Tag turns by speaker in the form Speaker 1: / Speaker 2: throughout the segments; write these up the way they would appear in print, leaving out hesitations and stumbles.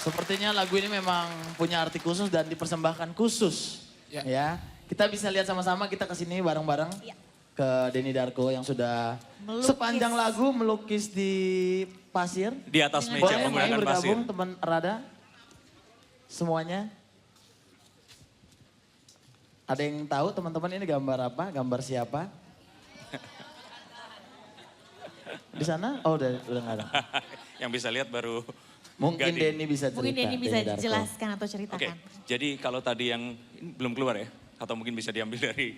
Speaker 1: Sepertinya lagu ini memang punya arti khusus dan dipersembahkan khusus. Ya. Kita bisa lihat sama-sama, kita kesini bareng-bareng
Speaker 2: Ya.
Speaker 1: ke Denny Darko yang sudah sepanjang lagu melukis di pasir.
Speaker 3: Di atas
Speaker 1: Boleh
Speaker 3: meja
Speaker 1: yang lain
Speaker 3: menggunakan pasir.
Speaker 1: bergabung teman Rada? Semuanya? Ada yang tahu teman-teman ini gambar apa? Gambar siapa? Di sana? Oh udah nggak ada.
Speaker 3: Yang bisa lihat baru
Speaker 1: Mungkin
Speaker 3: Gading.
Speaker 1: Denny bisa cerita.
Speaker 2: Mungkin Denny bisa
Speaker 1: Darko.
Speaker 2: jelaskan atau
Speaker 3: Oke,
Speaker 2: ceritakan.
Speaker 3: jadi kalau tadi yang ini belum keluar ya, atau mungkin bisa diambil dari.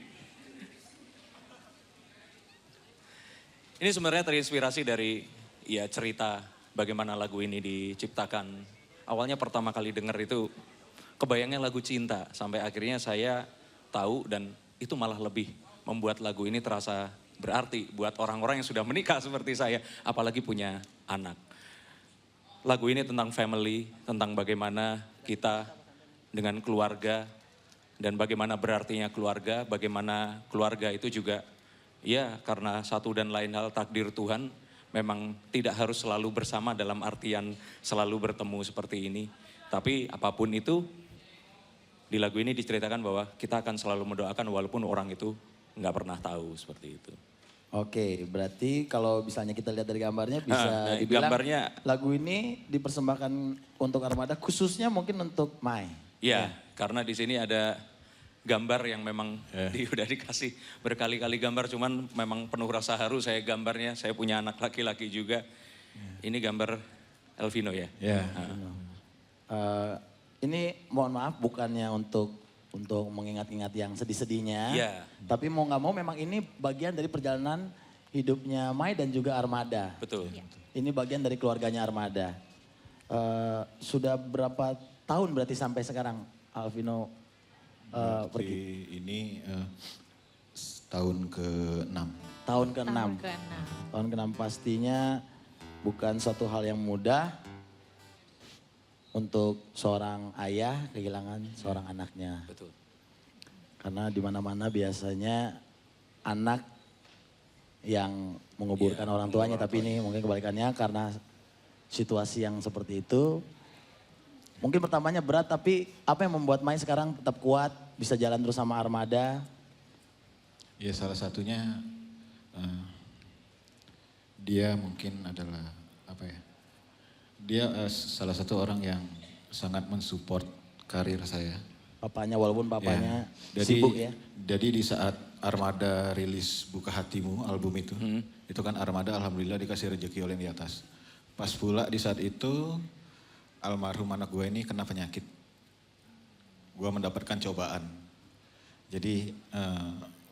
Speaker 3: Ini sebenarnya terinspirasi dari ya cerita bagaimana lagu ini diciptakan. Awalnya pertama kali denger itu kebayangnya lagu cinta, sampai akhirnya saya tahu dan itu malah lebih membuat lagu ini terasa berarti buat orang-orang yang sudah menikah seperti saya, apalagi punya anak. Lagu ini tentang family, tentang bagaimana kita dengan keluarga dan bagaimana berartinya keluarga, bagaimana keluarga itu juga ya karena satu dan lain hal takdir Tuhan memang tidak harus selalu bersama dalam artian selalu bertemu seperti ini. Tapi apapun itu di lagu ini diceritakan bahwa kita akan selalu mendoakan walaupun orang itu nggak pernah tahu seperti itu.
Speaker 1: Oke, berarti kalau misalnya kita lihat dari gambarnya bisa
Speaker 3: Nah,
Speaker 1: dibilang
Speaker 3: gambarnya-
Speaker 1: lagu ini dipersembahkan untuk Armada khususnya mungkin untuk Mai.
Speaker 3: Ya, karena di sini ada gambar yang memang udah dikasih berkali-kali gambar, cuman memang penuh rasa haru saya gambarnya. Saya punya anak laki-laki juga. Ini gambar Elvino ya.
Speaker 1: Ini mohon maaf bukannya untuk mengingat-ingat yang sedih-sedihnya.
Speaker 3: Iya.
Speaker 1: Tapi mau nggak mau memang ini bagian dari perjalanan hidupnya Mai dan juga Armada.
Speaker 3: Betul.
Speaker 1: Ini bagian dari keluarganya Armada. Sudah berapa tahun berarti sampai sekarang Alvino pergi?
Speaker 4: Ini tahun ke-6.
Speaker 1: Tahun ke-6.
Speaker 2: Tahun ke-6.
Speaker 1: Tahun ke-6 pastinya bukan suatu hal yang mudah untuk seorang ayah kehilangan seorang anaknya.
Speaker 3: Betul.
Speaker 1: Karena di mana-mana biasanya anak yang menguburkan orang tuanya, tapi ini mungkin kebalikannya karena situasi yang seperti itu. Mungkin pertamanya berat, tapi apa yang membuat Mai sekarang tetap kuat, bisa jalan terus sama Armada?
Speaker 4: Ya salah satunya dia mungkin adalah apa ya? Dia salah satu orang yang sangat mensupport karir saya.
Speaker 1: Papanya, walaupun papanya
Speaker 4: Jadi,
Speaker 1: sibuk ya.
Speaker 4: Jadi di saat Armada rilis Buka Hatimu album itu kan Armada alhamdulillah dikasih rezeki oleh yang di atas. Pas pula di saat itu almarhum anak gue ini kena penyakit. Gue mendapatkan cobaan. Jadi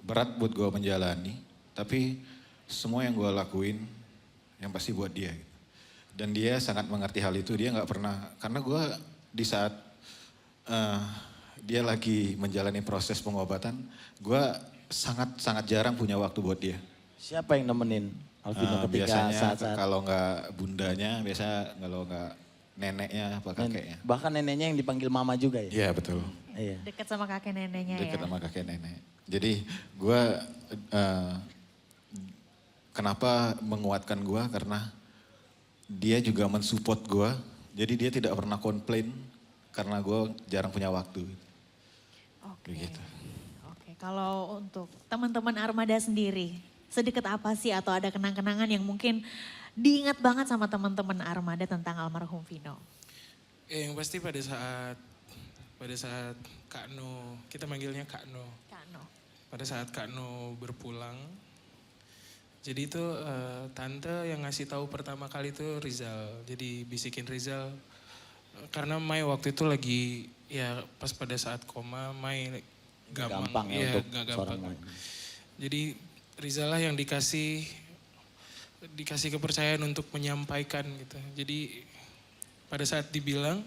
Speaker 4: berat buat gue menjalani, tapi semua yang gue lakuin yang pasti buat dia. Gitu. Dan dia sangat mengerti hal itu, dia nggak pernah, karena gue di saat dia lagi menjalani proses pengobatan, gue sangat jarang punya waktu buat dia.
Speaker 1: Siapa yang nemenin Alvino ketika
Speaker 4: Biasanya
Speaker 1: saat-saat?
Speaker 4: kalau nggak bundanya, biasa kalau nggak neneknya apa kakeknya.
Speaker 1: Bahkan neneknya yang dipanggil mama juga ya?
Speaker 4: Iya betul,
Speaker 1: Iya.
Speaker 2: Dekat sama kakek neneknya
Speaker 4: dekat
Speaker 2: ya.
Speaker 4: sama kakek nenek. Jadi gue kenapa menguatkan gue karena dia juga mensupport gue. Jadi dia tidak pernah komplain karena gue jarang punya waktu.
Speaker 2: Oke.
Speaker 4: Begitu.
Speaker 2: Oke, kalau untuk teman-teman Armada sendiri, sedekat apa sih atau ada kenang-kenangan yang mungkin diingat banget sama teman-teman Armada tentang almarhum Vino?
Speaker 5: Ya, yang pasti pada saat Kak No, kita manggilnya Kak No.
Speaker 2: Kak No.
Speaker 5: Pada saat Kak No berpulang, jadi itu tante yang ngasih tahu pertama kali itu Rizal. Jadi bisikin Rizal, karena Mai waktu itu lagi ya pas pada saat koma, Mai
Speaker 1: Gampang ya
Speaker 5: iya,
Speaker 1: untuk
Speaker 5: nggak
Speaker 1: seorang
Speaker 5: gampang.
Speaker 1: Mai.
Speaker 5: Jadi Rizal lah yang dikasih kepercayaan untuk menyampaikan gitu. Jadi pada saat dibilang,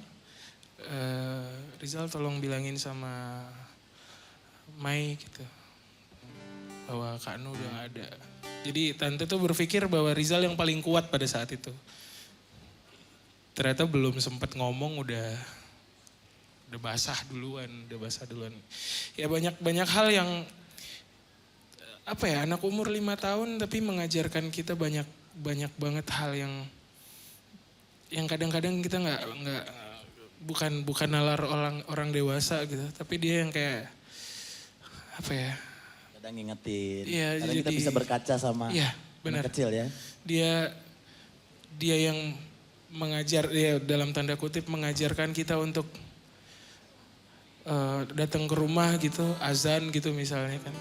Speaker 5: Rizal tolong bilangin sama Mai gitu, bahwa Kak Nu udah gak ada. Jadi tante tuh berpikir bahwa Rizal yang paling kuat pada saat itu. Ternyata belum sempat ngomong udah basah duluan. Ya banyak hal yang apa ya, anak umur 5 tahun tapi mengajarkan kita banyak banget hal yang kadang-kadang kita nggak bukan nalar orang dewasa gitu, tapi dia yang kayak apa ya?
Speaker 1: Kadang ngingetin.
Speaker 5: Iya,
Speaker 1: Kadang kita
Speaker 5: jadi-
Speaker 1: bisa berkaca sama
Speaker 5: Iya,
Speaker 1: anak
Speaker 5: benar.
Speaker 1: kecil ya.
Speaker 5: Dia yang mengajar, ya dalam tanda kutip mengajarkan kita untuk datang ke rumah gitu, azan gitu misalnya kan.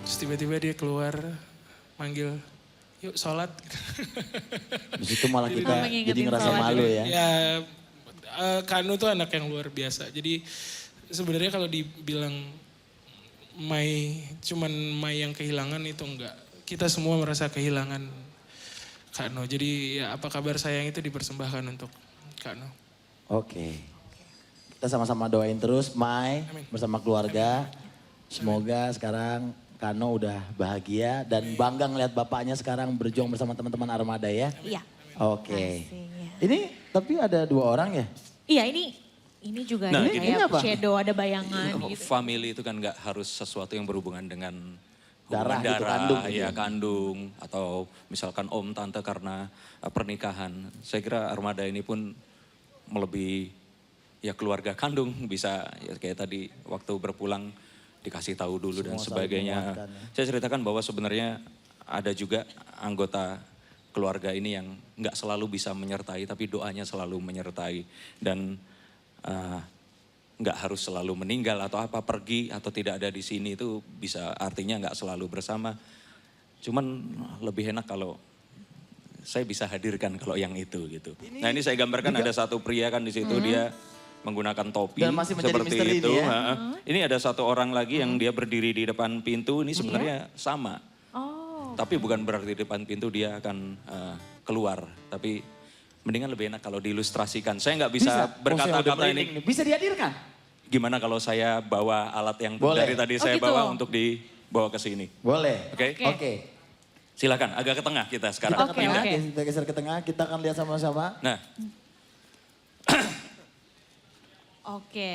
Speaker 5: Terus tiba-tiba dia keluar manggil, yuk sholat.
Speaker 1: Di situ malah kita
Speaker 2: Malah mengingetin
Speaker 1: jadi ngerasa
Speaker 2: sholat.
Speaker 1: malu ya.
Speaker 5: Ya, Kanu tuh anak yang luar biasa. Jadi sebenarnya kalau dibilang cuman Mai yang kehilangan itu enggak. Kita semua merasa kehilangan Kak No. Jadi ya apa kabar sayang itu dipersembahkan untuk Kak No.
Speaker 1: Oke. Kita sama-sama doain terus Mai bersama keluarga. Semoga sekarang Kano udah bahagia dan bangga ngeliat bapaknya sekarang berjuang bersama teman-teman Armada ya.
Speaker 2: Iya.
Speaker 1: Oke.
Speaker 2: Pastinya.
Speaker 1: Ini tapi ada 2 orang ya?
Speaker 2: Iya ini juga
Speaker 3: Nah,
Speaker 2: ada
Speaker 3: ini
Speaker 2: kayak
Speaker 1: apa?
Speaker 2: shadow, ada bayangan gitu.
Speaker 3: Family itu kan nggak harus sesuatu yang berhubungan dengan
Speaker 1: Darah
Speaker 3: hubungan
Speaker 1: gitu, kandung gitu.
Speaker 3: ya kandung atau misalkan om tante karena pernikahan. Saya kira Armada ini pun melebihi ya keluarga kandung, bisa ya kayak tadi waktu berpulang dikasih tahu dulu dan
Speaker 1: Semua saling
Speaker 3: sebagainya.
Speaker 1: menguatkan ya.
Speaker 3: Saya ceritakan bahwa sebenarnya ada juga anggota keluarga ini yang nggak selalu bisa menyertai tapi doanya selalu menyertai dan nggak harus selalu meninggal atau apa, pergi atau tidak ada di sini itu bisa artinya nggak selalu bersama. Cuman lebih enak kalau saya bisa hadirkan kalau yang itu gitu. Nah ini saya gambarkan ada satu pria kan di situ dia menggunakan topi
Speaker 1: Dan masih menjadi
Speaker 3: seperti
Speaker 1: misteri
Speaker 3: itu.
Speaker 1: ini ya.
Speaker 3: Ini ada satu orang lagi yang dia berdiri di depan pintu. Ini sebenarnya sama.
Speaker 2: Oh,
Speaker 3: Tapi bukan berarti di depan pintu dia akan keluar. Tapi mendingan lebih enak kalau diilustrasikan. Saya nggak bisa
Speaker 1: Oh, saya udah
Speaker 3: berkata-kata
Speaker 1: merinding
Speaker 3: ini.
Speaker 1: nih. Bisa dihadirkan?
Speaker 3: Gimana kalau saya bawa alat yang
Speaker 1: Boleh.
Speaker 3: dari tadi
Speaker 2: Oh,
Speaker 3: saya
Speaker 2: gitu.
Speaker 3: bawa untuk dibawa ke sini.
Speaker 1: Boleh.
Speaker 3: Oke?
Speaker 1: Oke.
Speaker 3: Silakan, agak ke tengah kita sekarang.
Speaker 1: Kita ke tengah,
Speaker 2: oke.
Speaker 1: kita geser ke tengah, kita akan lihat sama-sama.
Speaker 3: Nah,
Speaker 2: oke.